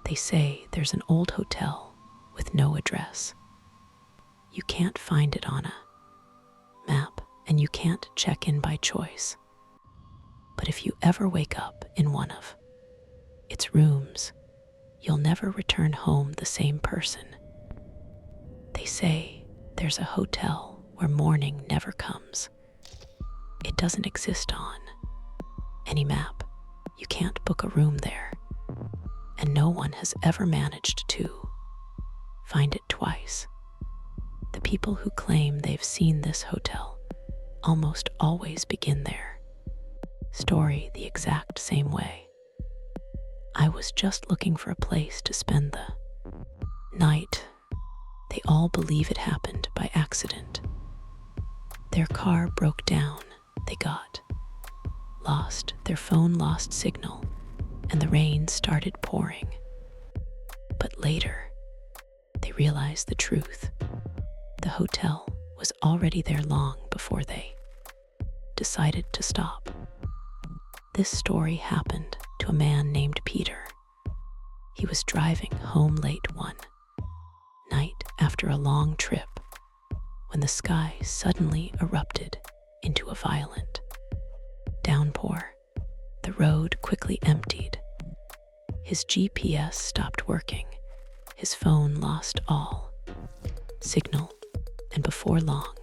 They say there's an old hotel with no address. You can't find it on a map, and you can't check in by choice. But if you ever wake up in one of its rooms, you'll never return home the same person. They say there's a hotel where morning never comes. It doesn't exist on any map. You can't book a room there, and no one has ever managed to find it twice. The people who claim they've seen this hotel almost always begin their story the exact same way. I was just looking for a place to spend the night. They all believe it happened by accident. Their car broke down, they got lost, their phone lost signal, and the rain started pouring. But later, they realized the truth. The hotel was already there long before they decided to stop. This story happened to a man named Peter. He was driving home late one night after a long trip when the sky suddenly erupted into a violent downpour. The road quickly emptied. His GPS stopped working. His phone lost all signal, and before long,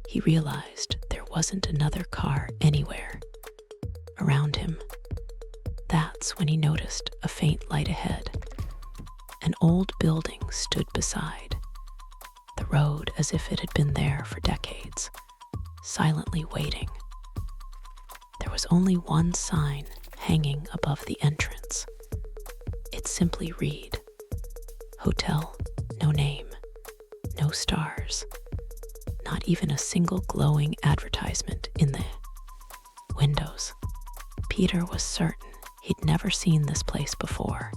he realized there wasn't another car anywhere around him. That's when he noticed a faint light ahead. An old building stood beside the road as if it had been there for decades, silently waiting. There was only one sign hanging above the entrance. It simply read, "Hotel, no name, no stars, not even a single glowing advertisement in the windows." Peter was certain he'd never seen this place before,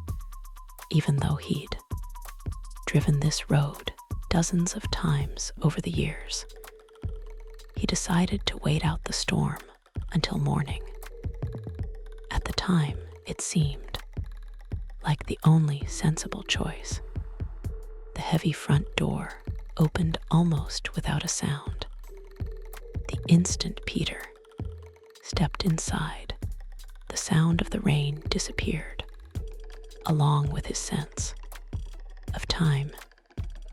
even though he'd driven this road dozens of times over the years. He decided to wait out the storm until morning. At the time, it seemed like the only sensible choice. The heavy front door opened almost without a sound. The instant Peter stepped inside, the sound of the rain disappeared, along with his sense of time.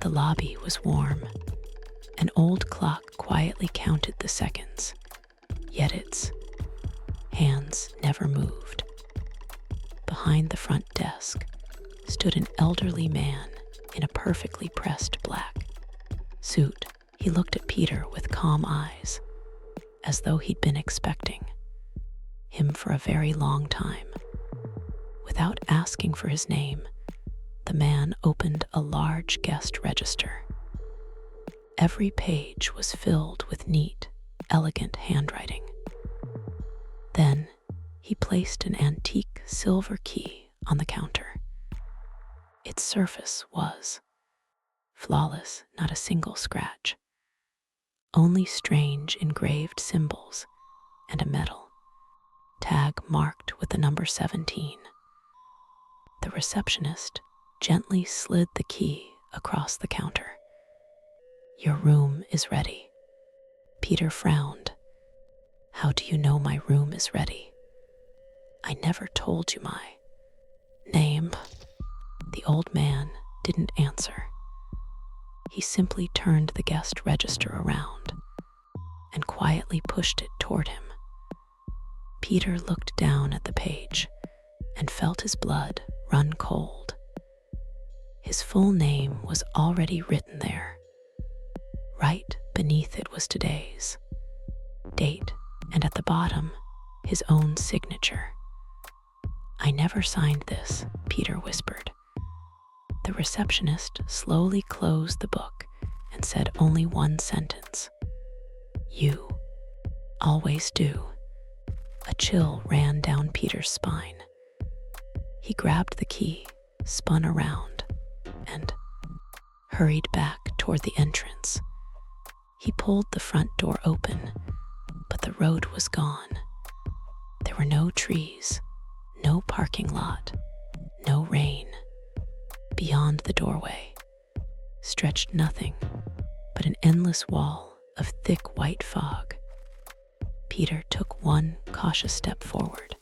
The lobby was warm. An old clock quietly counted the seconds, yet its hands never moved. Behind the front desk stood an elderly man in a perfectly pressed black suit. He looked at Peter with calm eyes, as though he'd been expecting him for a very long time. Without asking for his name, the man opened a large guest register. Every page was filled with neat, elegant handwriting. Then he placed an antique silver key on the counter. Its surface was flawless, not a single scratch. Only strange engraved symbols and a metal tag marked with the number 17. The receptionist gently slid the key across the counter. "Your room is ready." Peter frowned. "How do you know my room is ready?" "I never told you my name." The old man didn't answer. He simply turned the guest register around and quietly pushed it toward him. Peter looked down at the page and felt his blood run cold. His full name was already written there. Right beneath it was today's date, and at the bottom, his own signature. "I never signed this," Peter whispered. The receptionist slowly closed the book and said only one sentence. "You always do." A chill ran down Peter's spine. He grabbed the key, spun around, and hurried back toward the entrance. He pulled the front door open, but the road was gone. There were no trees, no parking lot, no rain. Beyond the doorway stretched nothing but an endless wall of thick white fog. Peter took one cautious step forward,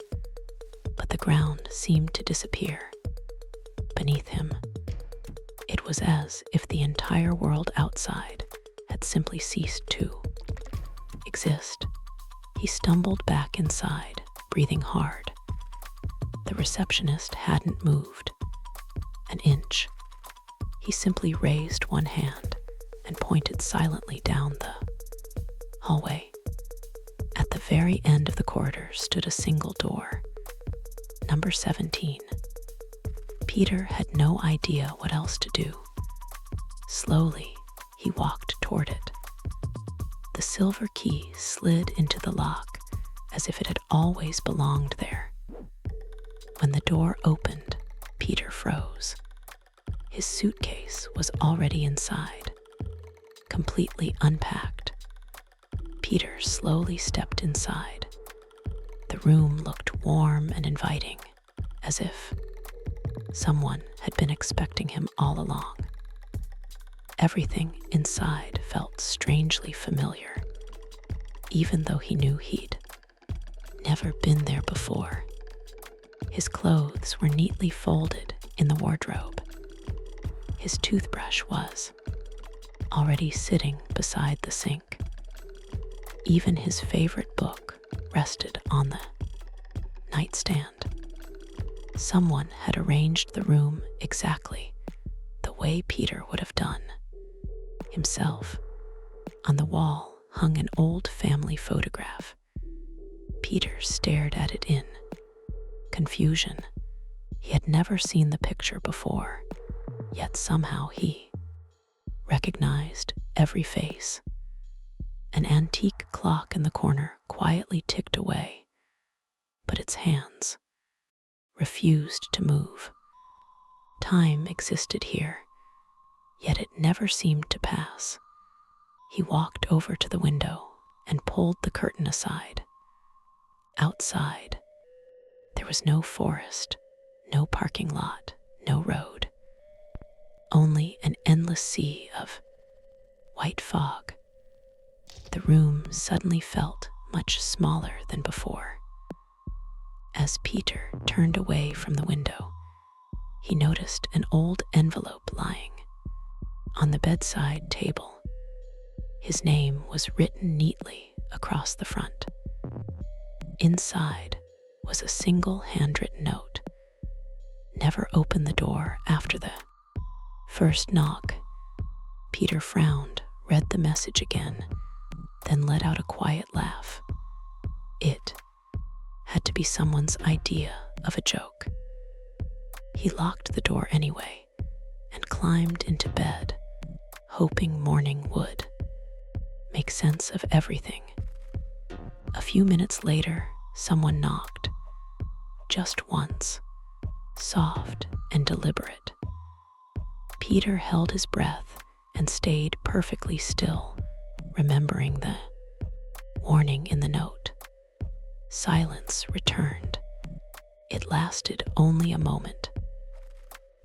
but the ground seemed to disappear beneath him. It was as if the entire world outside had simply ceased to exist. He stumbled back inside, breathing hard. The receptionist hadn't moved an inch. He simply raised one hand and pointed silently down the hallway. At the very end of the corridor stood a single door, number 17. Peter had no idea what else to do. Slowly, he walked toward it. The silver key slid into the lock as if it had always belonged there. When the door opened, Peter froze. His suitcase was already inside, completely unpacked. Peter slowly stepped inside. The room looked warm and inviting, as if someone had been expecting him all along. Everything inside felt strangely familiar, even though he knew he'd never been there before. His clothes were neatly folded in the wardrobe. His toothbrush was already sitting beside the sink. Even his favorite book rested on the nightstand. Someone had arranged the room exactly the way Peter would have done himself. On the wall hung an old family photograph. Peter stared at it in confusion. He had never seen the picture before, yet somehow he recognized every face. An antique clock in the corner quietly ticked away, but its hands refused to move. Time existed here, yet it never seemed to pass. He walked over to the window and pulled the curtain aside. Outside, there was no forest, no parking lot, no road. Only an endless sea of white fog. The room suddenly felt much smaller than before. As Peter turned away from the window, he noticed an old envelope lying on the bedside table. His name was written neatly across the front. Inside was a single handwritten note. Never open the door after the first knock. Peter frowned, read the message again, then let out a quiet laugh. It had to be someone's idea of a joke. He locked the door anyway and climbed into bed, hoping morning would make sense of everything. A few minutes later, someone knocked. Just once, soft and deliberate. Peter held his breath and stayed perfectly still, remembering the warning in the note. Silence returned. It lasted only a moment.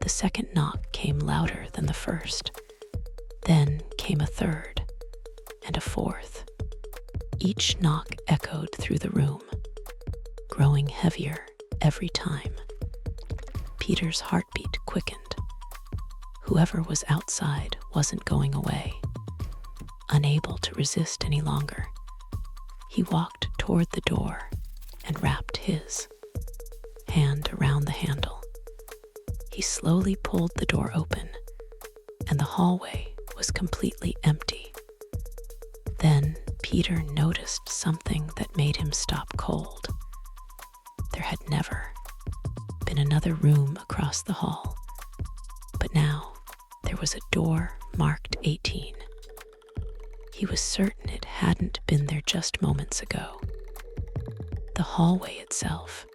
The second knock came louder than the first. Then came a third and a fourth. Each knock echoed through the room, growing heavier every time. Peter's heartbeat quickened. Whoever was outside wasn't going away. Unable to resist any longer, he walked toward the door and wrapped his hand around the handle. He slowly pulled the door open, and the hallway was completely empty. Then Peter noticed something that made him stop cold. There had never been another room across the hall, but now there was a door marked 18. He was certain it hadn't been there just moments ago. The hallway itself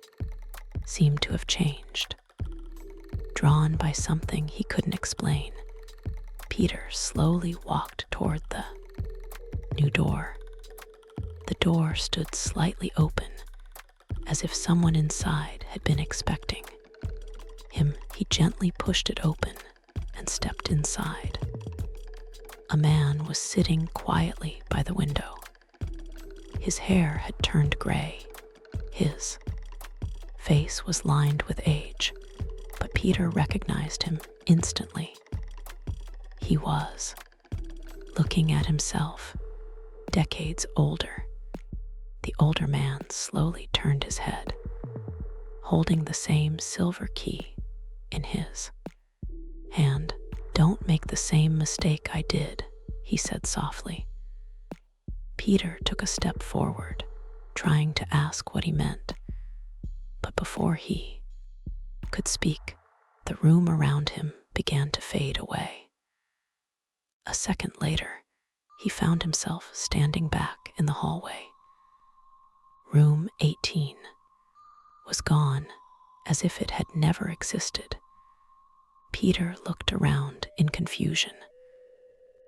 seemed to have changed. Drawn by something he couldn't explain, Peter slowly walked toward the new door. The door stood slightly open, as if someone inside had been expecting him. He gently pushed it open and stepped inside. A man was sitting quietly by the window. His hair had turned gray. His face was lined with age, but Peter recognized him instantly. He was looking at himself, decades older. The older man slowly turned his head, holding the same silver key in his hand. "Don't make the same mistake I did," he said softly. Peter took a step forward, trying to ask what he meant. But before he could speak, the room around him began to fade away. A second later, he found himself standing back in the hallway. Room 18 was gone, as if it had never existed. Peter looked around in confusion.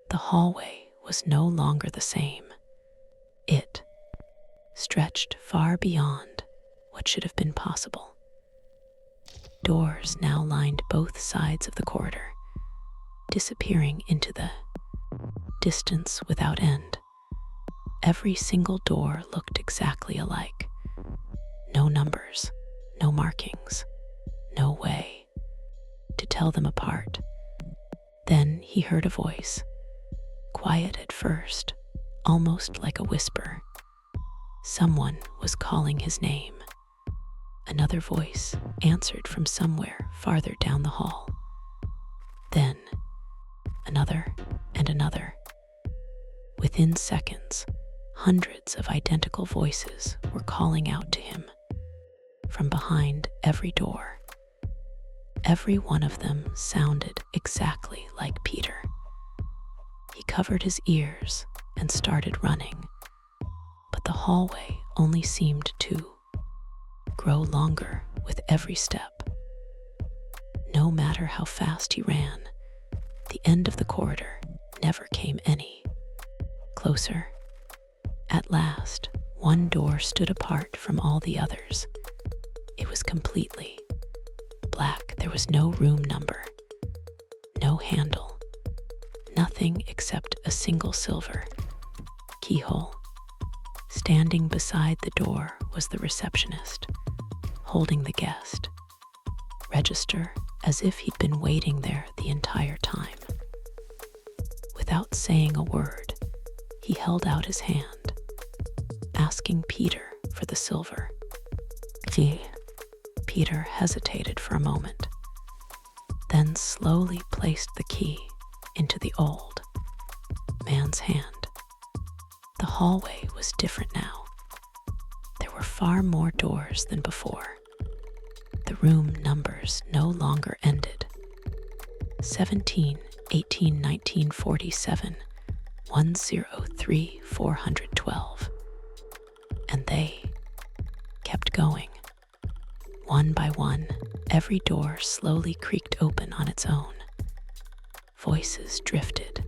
The hallway was no longer the same. It stretched far beyond what should have been possible. Doors now lined both sides of the corridor, disappearing into the distance without end. Every single door looked exactly alike. No numbers, no markings, no way to tell them apart. Then he heard a voice, quiet at first, almost like a whisper. Someone was calling his name. Another voice answered from somewhere farther down the hall. Then another and another. Within seconds, hundreds of identical voices were calling out to him from behind every door. Every one of them sounded exactly like Peter. He covered his ears and started running, but the hallway only seemed to grow longer with every step. No matter how fast he ran, the end of the corridor never came any closer. At last, one door stood apart from all the others. It was completely black. There was no room number, no handle, nothing except a single silver keyhole. Standing beside the door was the receptionist, holding the guest register as if he'd been waiting there the entire time. Without saying a word, he held out his hand, asking Peter for the silver key. Peter hesitated for a moment, then slowly placed the key into the old man's hand. The hallway was different now. There were far more doors than before. The room numbers no longer ended. 17, 18, 19, 47, 103, 412. And they kept going. One by one, every door slowly creaked open on its own. Voices drifted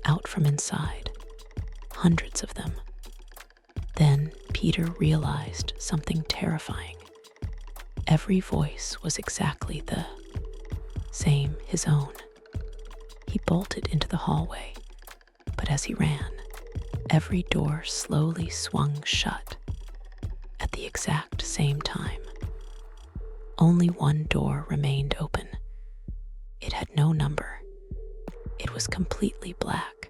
out from inside, hundreds of them. Then Peter realized something terrifying. Every voice was exactly the same, his own. He bolted into the hallway, but as he ran, every door slowly swung shut at the exact same time. Only one door remained open. It had no number. It was completely black.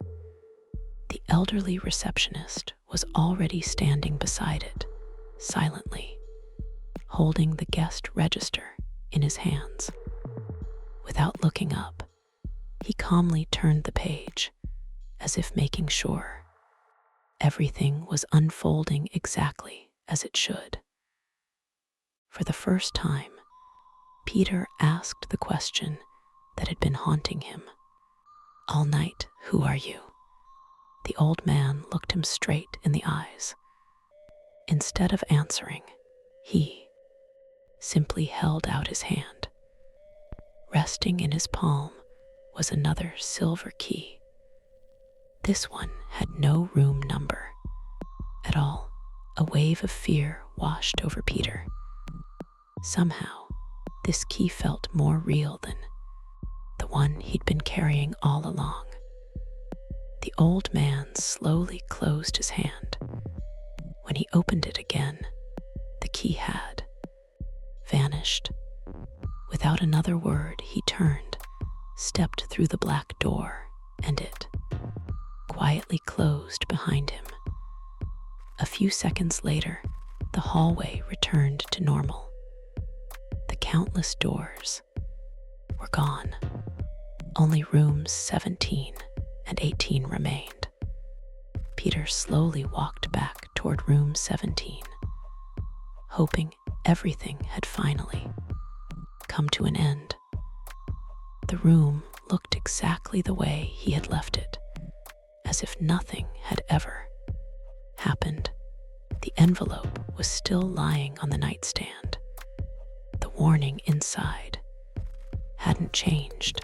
The elderly receptionist was already standing beside it, silently, holding the guest register in his hands. Without looking up, he calmly turned the page, as if making sure everything was unfolding exactly as it should. For the first time, Peter asked the question that had been haunting him. "All night, who are you?" The old man looked him straight in the eyes. Instead of answering, he simply held out his hand. Resting in his palm was another silver key. This one had no room number at all. A wave of fear washed over Peter. Somehow, This key felt more real than the one he'd been carrying all along. The old man slowly closed his hand. When he opened it again, the key had vanished. Without another word, he turned, stepped through the black door, and it quietly closed behind him. A few seconds later, the hallway returned to normal. The countless doors were gone. Only rooms 17 and 18 remained. Peter slowly walked back toward room 17, hoping everything had finally come to an end. The room looked exactly the way he had left it, as if nothing had ever happened. The envelope was still lying on the nightstand. The warning inside hadn't changed.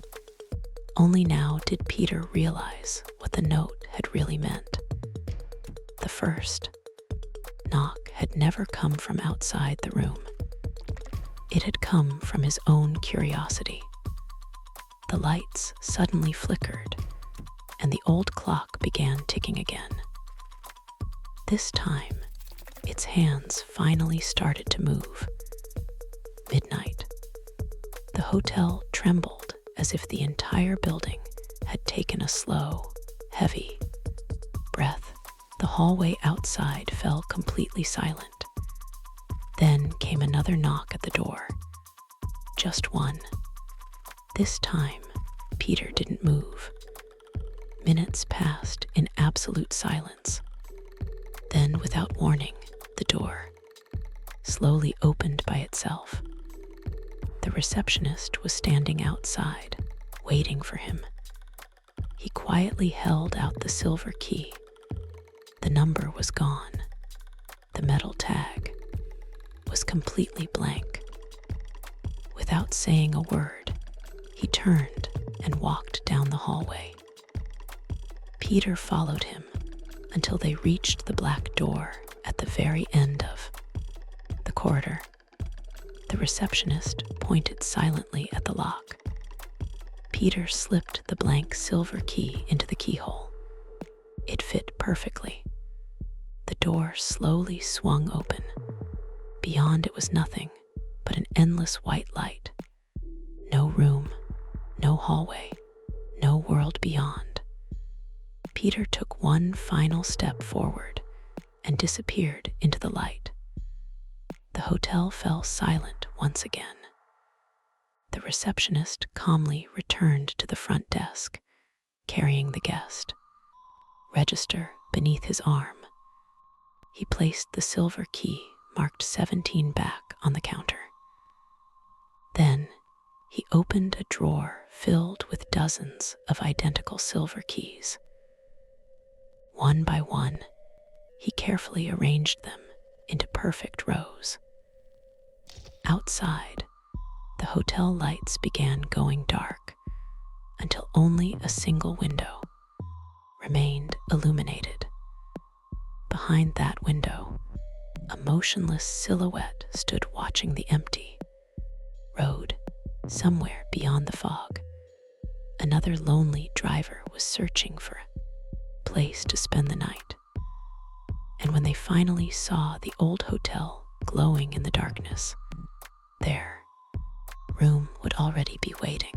Only now did Peter realize what the note had really meant. The first knock had never come from outside the room. It had come from his own curiosity. The lights suddenly flickered, and the old clock began ticking again. This time, its hands finally started to move. Midnight. The hotel trembled as if the entire building had taken a slow, heavy breath. The hallway outside fell completely silent. Then came another knock at the door. Just one. This time, Peter didn't move. Minutes passed in absolute silence. Then, without warning, the door slowly opened by itself. The receptionist was standing outside, waiting for him. He quietly held out the silver key. The number was gone. The metal tag was completely blank. Without saying a word, he turned and walked down the hallway. Peter followed him until they reached the black door at the very end of the corridor. The receptionist pointed silently at the lock. Peter slipped the blank silver key into the keyhole. It fit perfectly. The door slowly swung open. Beyond it was nothing but an endless white light. No room, no hallway, no world beyond. Peter took one final step forward and disappeared into the light. The hotel fell silent once again. The receptionist calmly returned to the front desk, carrying the guest register beneath his arm. He placed the silver key marked 17 back on the counter. Then he opened a drawer filled with dozens of identical silver keys. One by one, he carefully arranged them into perfect rows. Outside, the hotel lights began going dark until only a single window remained illuminated. Behind that window, a motionless silhouette stood watching the empty road somewhere beyond the fog. Another lonely driver was searching for a place to spend the night. And when they finally saw the old hotel glowing in the darkness, their room would already be waiting.